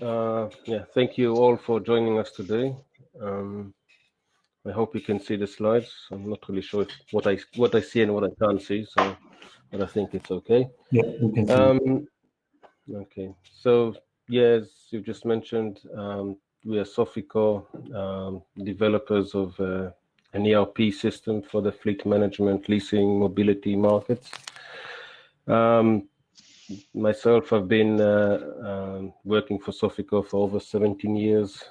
Yeah, thank you all for joining us today. I hope you can see the slides. I'm not really sure what I see and what I can't see, so but I think it's okay. Yeah, we can see. Okay, so yes, you just mentioned we are Sofico, developers of an ERP system for the fleet management, leasing, mobility markets. Myself, I've been working for Sofico for over 17 years,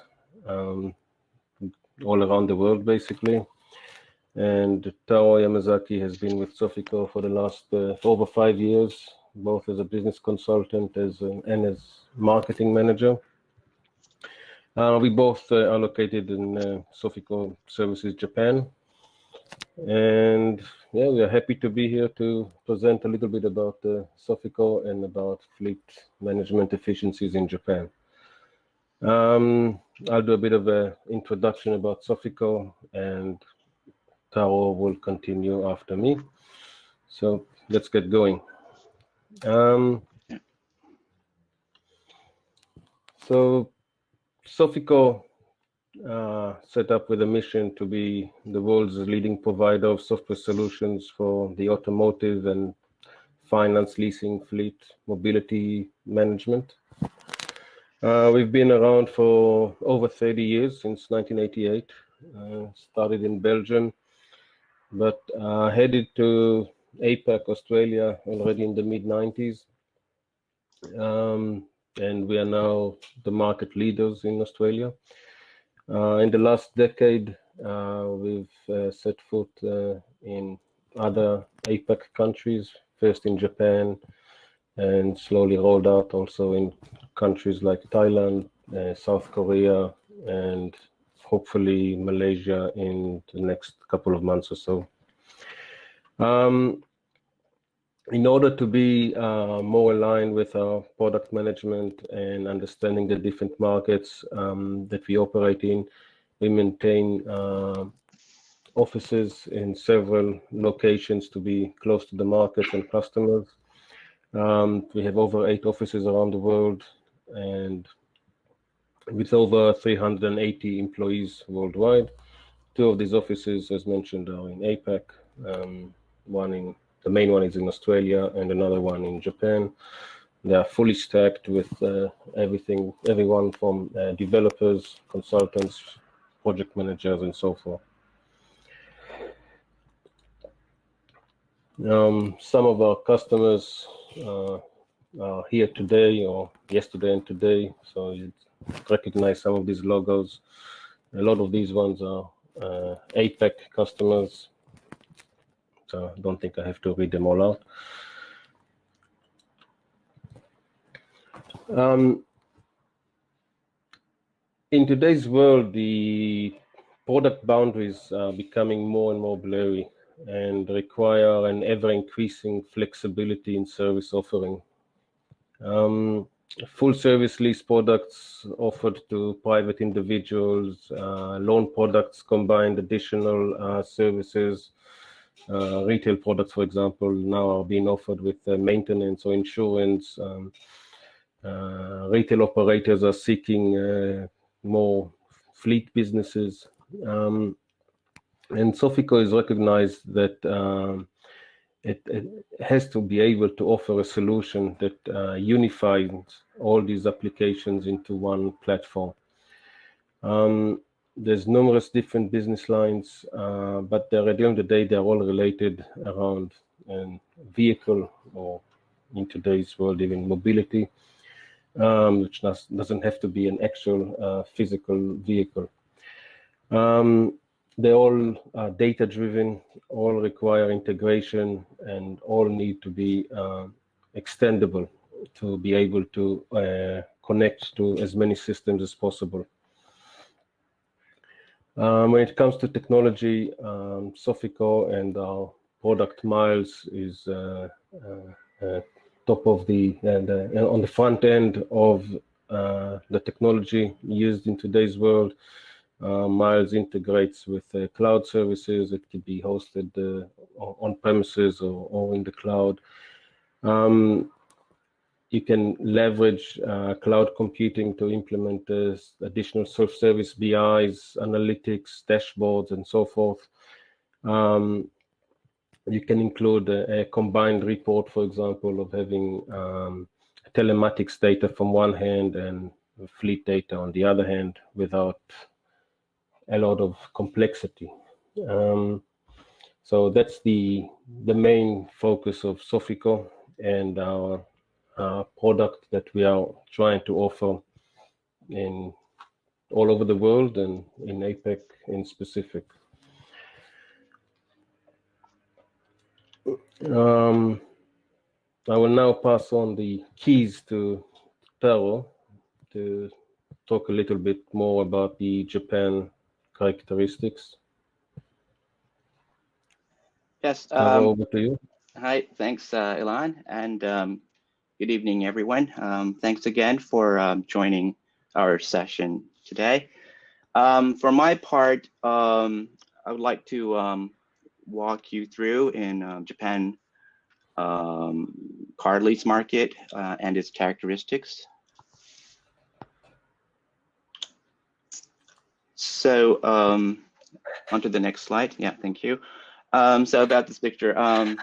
all around the world, basically. And Taro Yamazaki has been with Sofico for the last for over 5 years, both as a business consultant and as marketing manager. We both are located in Sofico Services Japan. And yeah, we are happy to be here to present a little bit about Sofico and about fleet management efficiencies in Japan. I'll do a bit of an introduction about Sofico, and Taro will continue after me. So let's get going. So Sofico set up with a mission to be the world's leading provider of software solutions for the automotive and finance, leasing, fleet, mobility management. We've been around for over 30 years, since 1988. Started in Belgium, but headed to APAC, Australia, already in the mid-90s. And we are now the market leaders in Australia. In the last decade, we've set foot in other APAC countries, first in Japan, and slowly rolled out also in countries like Thailand, South Korea, and hopefully Malaysia in the next couple of months or so. In order to be more aligned with our product management and understanding the different markets that we operate in, we maintain offices in several locations to be close to the markets and customers. We have over 8 offices around the world, and with over 380 employees worldwide. 2 of these offices, as mentioned, are in APAC. The main one is in Australia and another one in Japan. They are fully stacked with everyone from developers, consultants, project managers, and so forth. Some of our customers are here today or yesterday and today, so you recognize some of these logos. A lot of these ones are APAC customers, so I don't think I have to read them all out. In today's world, the product boundaries are becoming more and more blurry and require an ever-increasing flexibility in service offering. Full service lease products offered to private individuals, loan products combined additional services, retail products, for example, now are being offered with maintenance or insurance. Retail operators are seeking more fleet businesses. And Sofico is recognized that it has to be able to offer a solution that unifies all these applications into one platform. There's numerous different business lines, but at the end of the day, they're all related around a vehicle, or in today's world, even mobility, which doesn't have to be an actual physical vehicle. They all are data-driven, all require integration, and all need to be extendable to be able to connect to as many systems as possible. When it comes to technology, Sofico and our product Miles is top of on the front end of the technology used in today's world. Miles integrates with cloud services. It could be hosted on premises or in the cloud. you can leverage cloud computing to implement this additional self-service BIs, analytics, dashboards, and so forth. You can include a combined report, for example, of having telematics data from one hand and fleet data on the other hand without a lot of complexity. So that's the main focus of Sofico and our product that we are trying to offer in all over the world and in APAC in specific. I will now pass on the keys to Taro to talk a little bit more about the Japan characteristics. Yes. Taro, over to you. Hi, thanks, Ilan, and good evening, everyone. Thanks again for joining our session today. For my part, I would like to walk you through in Japan car lease market and its characteristics. So onto the next slide. Yeah, thank you. So about this picture,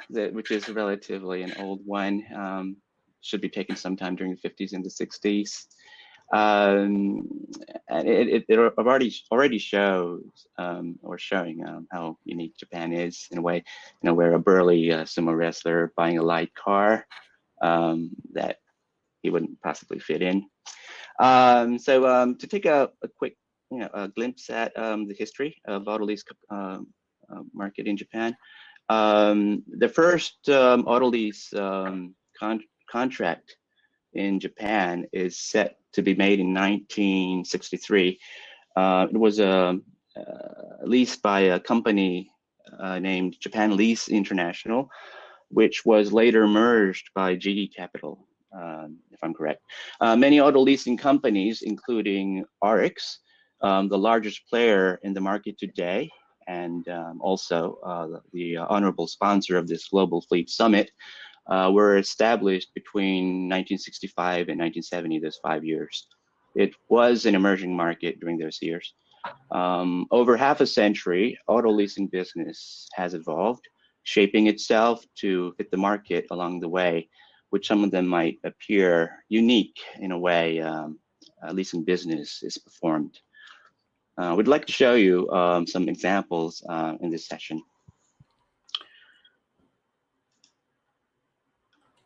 which is relatively an old one, should be taken sometime during the 50s and the 60s. And it already shows or showing how unique Japan is in a way, where a burly sumo wrestler buying a light car that he wouldn't possibly fit in. So to take a quick a glimpse at the history of auto lease market in Japan. The first auto lease contract in Japan is set to be made in 1963. It was leased by a company named Japan Lease International, which was later merged by GE Capital, if I'm correct. Many auto leasing companies, including RX, the largest player in the market today, and also the honorable sponsor of this Global Fleet Summit, were established between 1965 and 1970, those 5 years. It was an emerging market during those years. Over half a century, auto leasing business has evolved, shaping itself to fit the market along the way, which some of them might appear unique in a way leasing business is performed. We'd like to show you some examples in this session.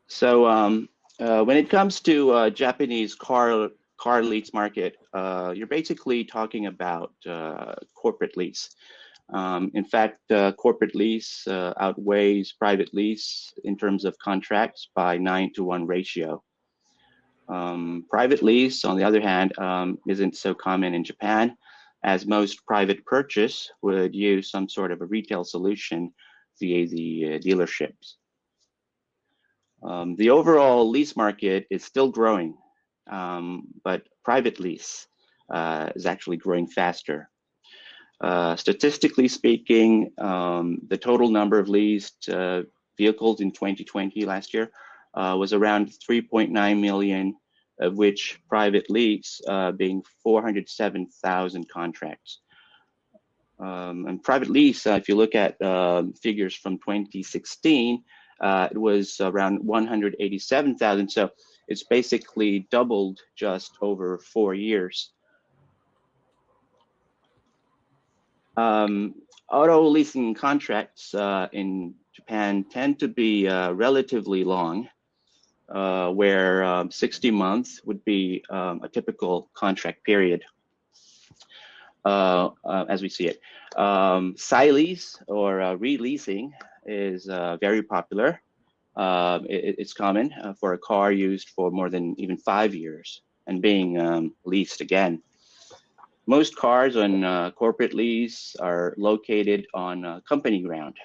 So when it comes to Japanese car lease market, you're basically talking about corporate lease. In fact, corporate lease outweighs private lease in terms of contracts by 9-to-1 ratio. Private lease, on the other hand, isn't so common in Japan, as most private purchase would use some sort of a retail solution via the dealerships. The overall lease market is still growing, but private lease is actually growing faster. Statistically speaking, the total number of leased vehicles in 2020 last year was around 3.9 million, of which private lease being 407,000 contracts. And private lease, if you look at figures from 2016, it was around 187,000. So it's basically doubled just over 4 years. Auto leasing contracts in Japan tend to be relatively long, where 60 months would be a typical contract period, as we see it. Lease or releasing is very popular. It's common for a car used for more than even 5 years and being leased again. Most cars on corporate lease are located on company ground,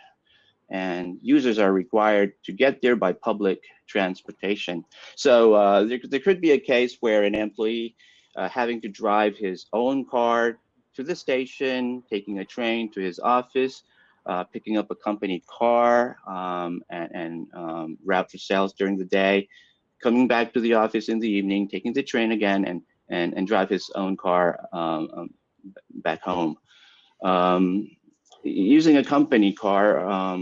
and users are required to get there by public transportation. So there could be a case where an employee having to drive his own car to the station, taking a train to his office, picking up a company car and route for sales during the day, coming back to the office in the evening, taking the train again, and drive his own car back home. Using a company car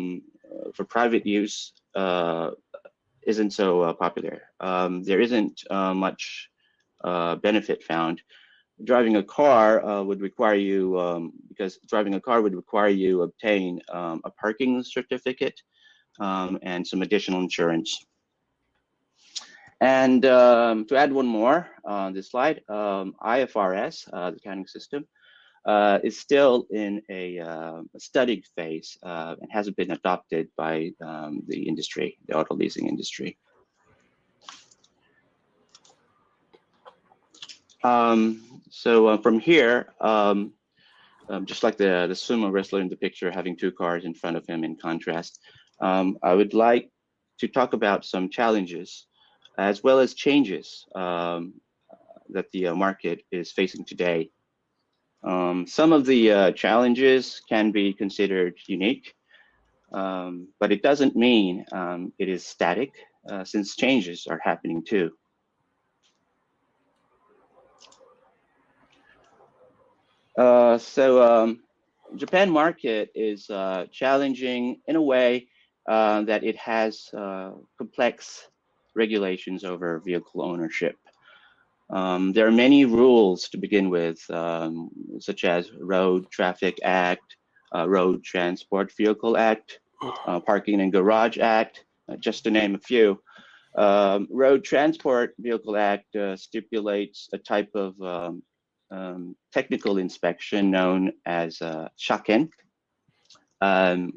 for private use isn't so popular. There isn't much benefit found. Driving a car would require you, because driving a car would require you obtain a parking certificate and some additional insurance. And to add one more on this slide, IFRS, the accounting system, is still in a study phase and hasn't been adopted by the industry, the auto leasing industry. So from here, just like the sumo wrestler in the picture having two cars in front of him in contrast, I would like to talk about some challenges as well as changes that the market is facing today. Some of the challenges can be considered unique, but it doesn't mean it is static, since changes are happening too. Japan market is challenging in a way that it has complex regulations over vehicle ownership. There are many rules to begin with, such as Road Traffic Act, Road Transport Vehicle Act, Parking and Garage Act, just to name a few. Road Transport Vehicle Act stipulates a type of technical inspection known as shaken,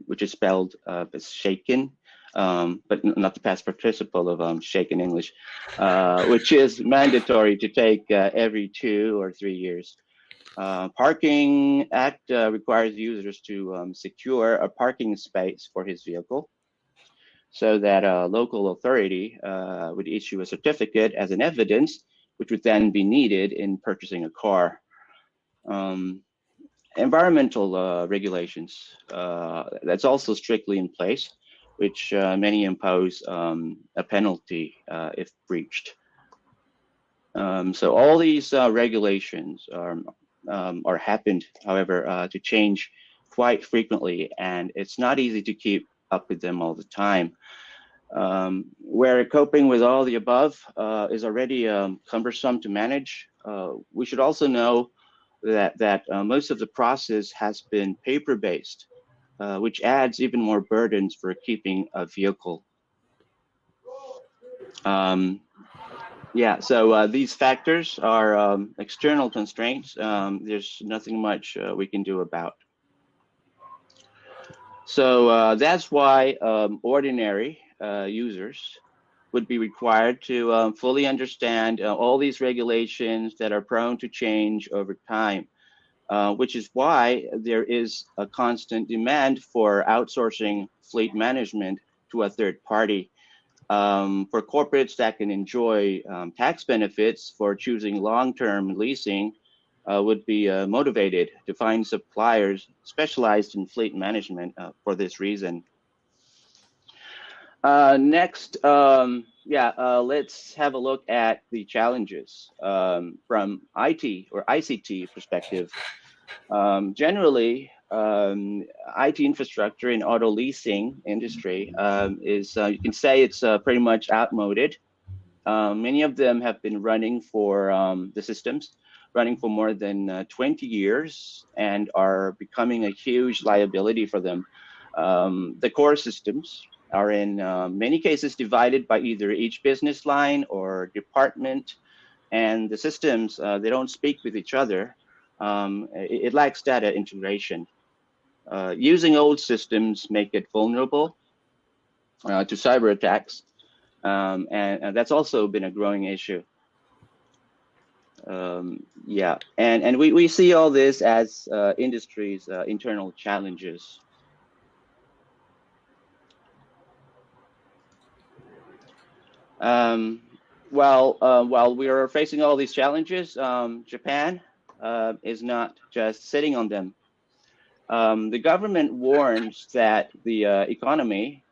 which is spelled as shaken, but not the past participle of shaken English, which is mandatory to take every 2 or 3 years. Parking Act requires users to secure a parking space for his vehicle, so that a local authority would issue a certificate as an evidence, which would then be needed in purchasing a car. Environmental regulations, that's also strictly in place, which many impose a penalty if breached. So all these regulations are happened, however, to change quite frequently, and it's not easy to keep up with them all the time. Where coping with all the above is already cumbersome to manage, we should also know that most of the process has been paper-based, which adds even more burdens for keeping a vehicle. Yeah, so these factors are external constraints. There's nothing much we can do about. So that's why ordinary users would be required to fully understand all these regulations that are prone to change over time, which is why there is a constant demand for outsourcing fleet management to a third party. For corporates that can enjoy tax benefits for choosing long-term leasing would be motivated to find suppliers specialized in fleet management for this reason. Next, let's have a look at the challenges from IT or ICT perspective. Generally, IT infrastructure in auto leasing industry is, you can say it's pretty much outmoded. Many of them have been running for the systems running for more than 20 years and are becoming a huge liability for them. The core systems are in many cases divided by either each business line or department, and the systems, they don't speak with each other. It lacks data integration. Using old systems make it vulnerable to cyber attacks, and that's also been a growing issue. Yeah, and we see all this as industry's internal challenges. While we are facing all these challenges, Japan is not just sitting on them. The government warns that the economy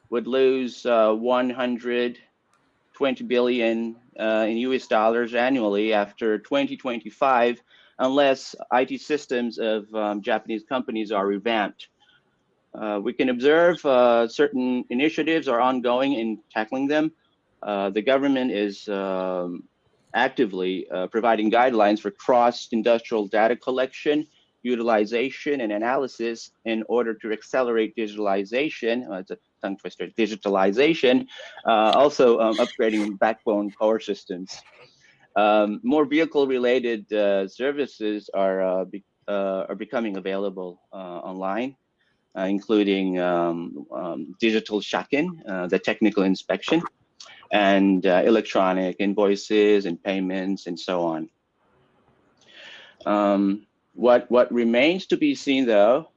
would lose 120 20 billion in US dollars annually after 2025, unless IT systems of Japanese companies are revamped. We can observe certain initiatives are ongoing in tackling them. The government is actively providing guidelines for cross-industrial data collection, utilization, and analysis in order to accelerate digitalization. It's a tongue twister, digitalization, also upgrading backbone power systems. More vehicle-related services are becoming available online, including digital check-in, the technical inspection, and electronic invoices and payments and so on. What remains to be seen, though,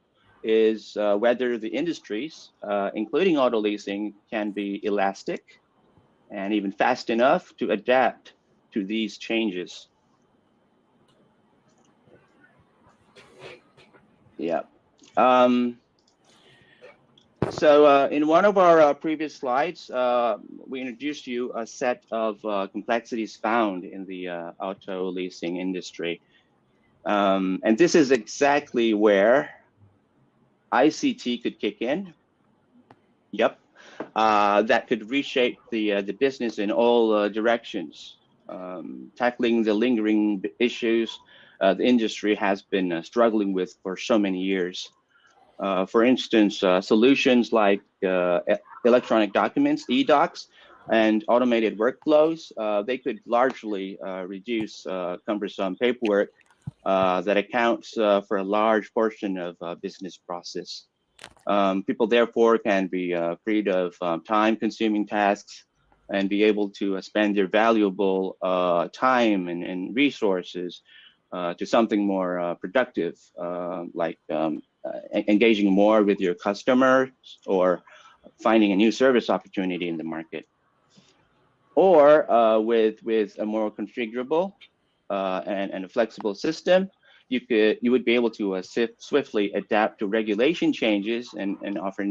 is whether the industries, including auto leasing, can be elastic and even fast enough to adapt to these changes. Yeah. So in one of our previous slides, we introduced you a set of complexities found in the auto leasing industry. And this is exactly where ICT could kick in. Yep, that could reshape the business in all directions, tackling the lingering issues the industry has been struggling with for so many years. For instance, solutions like electronic documents, e-docs, and automated workflows, they could largely reduce cumbersome paperwork that accounts for a large portion of business process. People therefore can be freed of time-consuming tasks and be able to spend their valuable time and resources to something more productive, like engaging more with your customers or finding a new service opportunity in the market. Or with a more configurable and a flexible system, you would be able to swiftly adapt to regulation changes and offer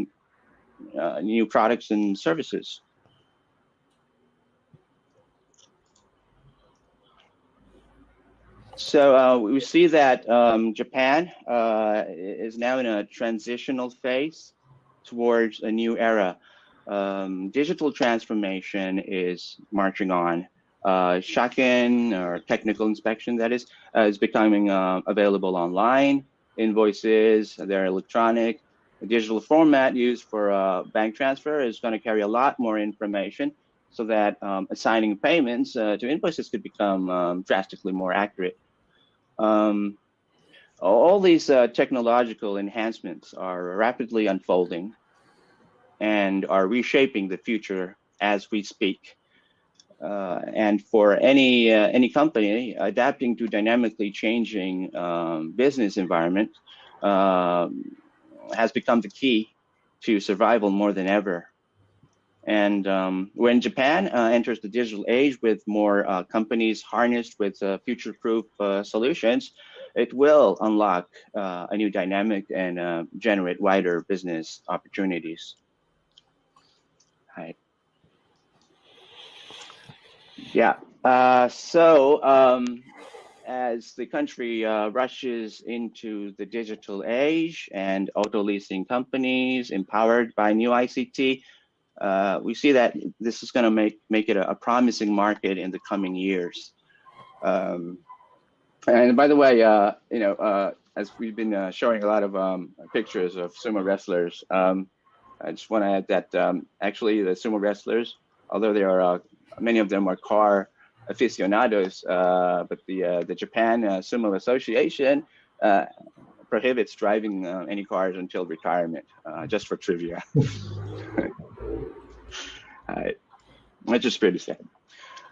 new products and services. So we see that Japan is now in a transitional phase towards a new era. Digital transformation is marching on. Shaken, or technical inspection, that is becoming available online. Invoices, they're electronic. The digital format used for bank transfer is going to carry a lot more information, so that assigning payments to invoices could become drastically more accurate. All these technological enhancements are rapidly unfolding and are reshaping the future as we speak. And for any company, adapting to dynamically changing business environment has become the key to survival more than ever. And when Japan enters the digital age with more companies harnessed with future-proof solutions, it will unlock a new dynamic and generate wider business opportunities. Right. Yeah. As the country rushes into the digital age and auto leasing companies empowered by new ICT, we see that this is going to make it a promising market in the coming years. And by the way, as we've been showing a lot of pictures of sumo wrestlers, I just want to add that actually the sumo wrestlers, although there are many of them are car aficionados, but the Japan Sumo Association prohibits driving any cars until retirement, just for trivia. Which is pretty sad.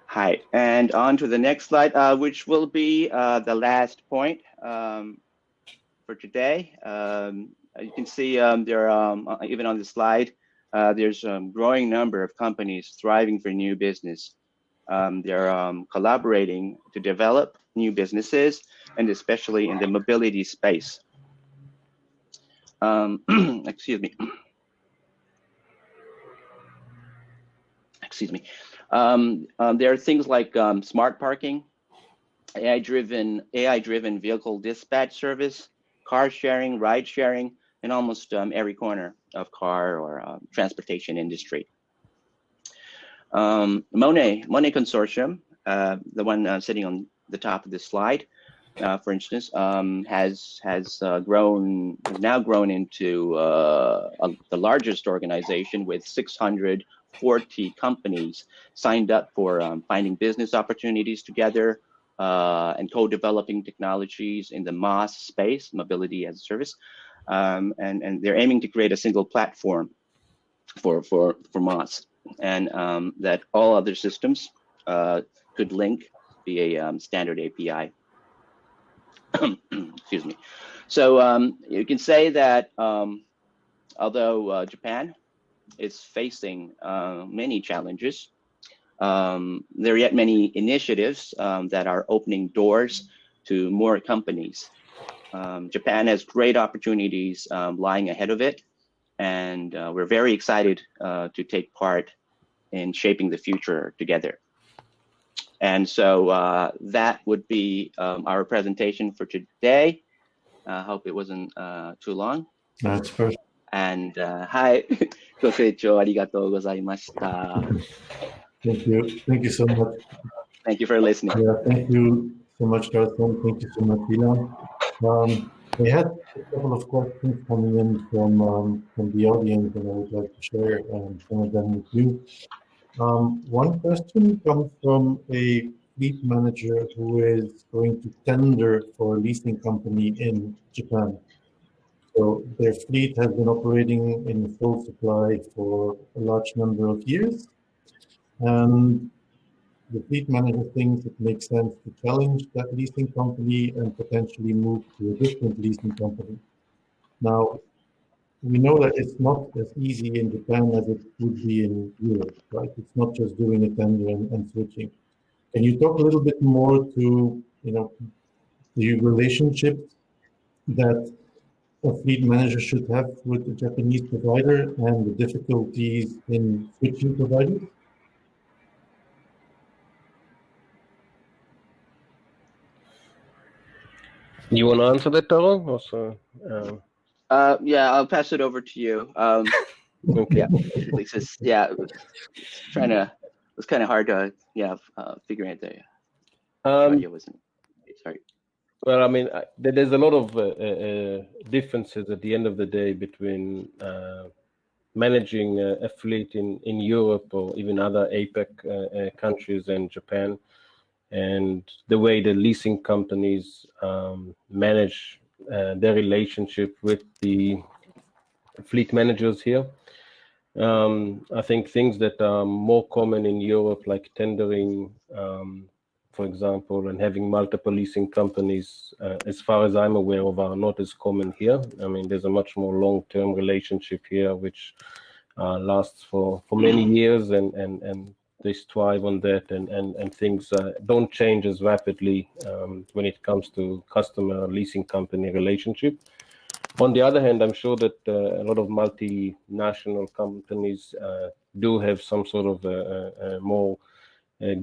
Hi, and on to the next slide, which will be the last point for today. You can see there are, even on the slide, there's a growing number of companies thriving for new business. They're collaborating to develop new businesses, and especially in the mobility space. Excuse me. There are things like smart parking, AI-driven vehicle dispatch service, car sharing, ride sharing, in almost every corner of car or transportation industry. Monet Consortium, the one sitting on the top of this slide, for instance, has now grown into the largest organization with 640 companies signed up for finding business opportunities together and co-developing technologies in the MaaS space, mobility as a service, and they're aiming to create a single platform for MaaS, and that all other systems could link via standard API. Excuse me. So you can say that although Japan is facing many challenges, there are yet many initiatives that are opening doors to more companies. Japan has great opportunities lying ahead of it, and we're very excited to take part in shaping the future together. And so that would be our presentation for today. I hope it wasn't too long. That's perfect. And hi, ご清聴ありがとうございました。Thank you. Thank you so much. Thank you for listening. Yeah, thank you so much, Taro. Thank you so much, Ilan. We had a couple of questions coming in from the audience, and I would like to share some of them with you. One question comes from a fleet manager who is going to tender for a leasing company in Japan. So their fleet has been operating in full supply for a large number of years, and the fleet manager thinks it makes sense to challenge that leasing company and potentially move to a different leasing company. Now, we know that it's not as easy in Japan as it would be in Europe, right? It's not just doing a tender and switching. Can you talk a little bit more to, the relationships that a fleet manager should have with a Japanese provider and the difficulties in switching providers? You want to answer that, Taro? Also, yeah, I'll pass it over to you. okay. Yeah, it was kind of hard to figure out the audio wasn't. Sorry. Well, I mean, there's a lot of differences at the end of the day between managing a fleet in Europe or even other APAC countries and Japan, and the way the leasing companies manage their relationship with the fleet managers here. I think things that are more common in Europe, like tendering, for example, and having multiple leasing companies, as far as I'm aware of, are not as common here. I mean, there's a much more long-term relationship here, which lasts for many years, and they strive on that, and things don't change as rapidly when it comes to customer leasing company relationship. On the other hand, I'm sure that a lot of multinational companies do have some sort of more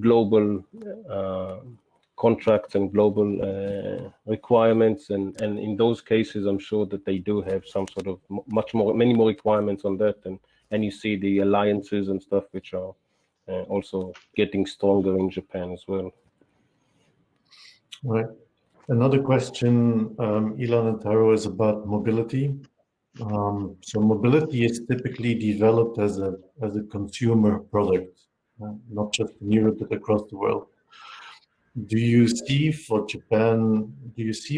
global contracts and global requirements, and in those cases, I'm sure that they do have some sort of many more requirements on that, and you see the alliances and stuff which are also getting stronger in Japan as well. Right. Another question, Ilan and Taro, is about mobility. So mobility is typically developed as a consumer product, not just in Europe but across the world. Do you see for Japan,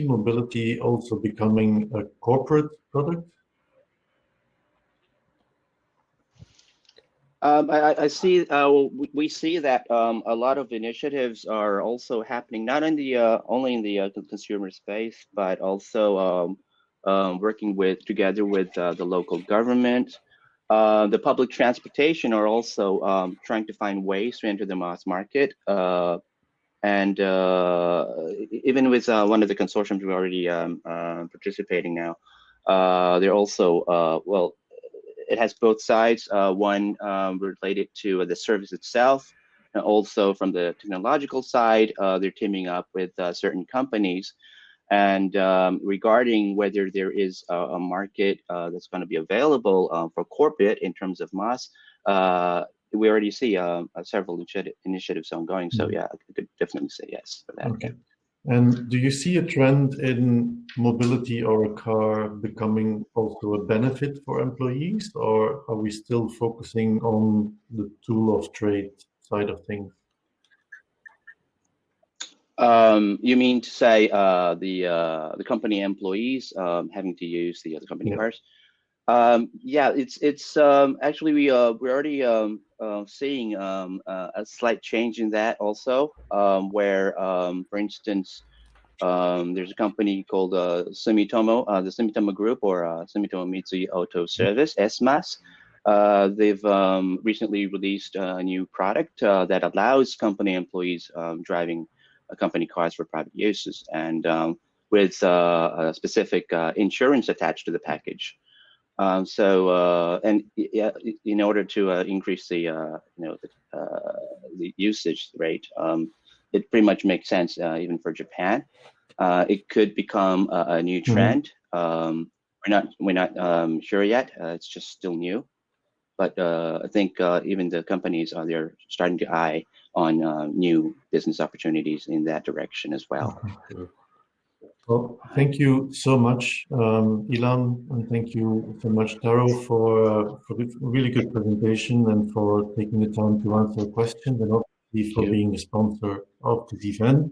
mobility also becoming a corporate product? I see. We see that a lot of initiatives are also happening, not in the only in the consumer space, but also working together with the local government. The public transportation are also trying to find ways to enter the mass market, and even with one of the consortiums we're already participating now, they're also well. It has both sides. One related to the service itself, and also from the technological side, they're teaming up with certain companies. And regarding whether there is a market that's going to be available for corporate in terms of mass, we already see several initiatives ongoing. So yeah, I could definitely say yes for that. Okay. And do you see a trend in mobility or a car becoming also a benefit for employees, or are we still focusing on the tool of trade side of things? You mean to say the company employees having to use the company cars? Yeah, it's actually we're already seeing a slight change in that also, where for instance, there's a company called Sumitomo, the Sumitomo Group, or Sumitomo Mitsui Auto Service, SMAS. They've recently released a new product that allows company employees driving company cars for private uses, and with a specific insurance attached to the package. And in order to increase the the usage rate, it pretty much makes sense even for Japan. It could become a new trend. We're not sure yet. It's just still new, but I think even the companies they're starting to eye on new business opportunities in that direction as well. Well, thank you so much, Ilan, and thank you so much, Taro, for this really good presentation and for taking the time to answer questions, and obviously for being the sponsor of this event.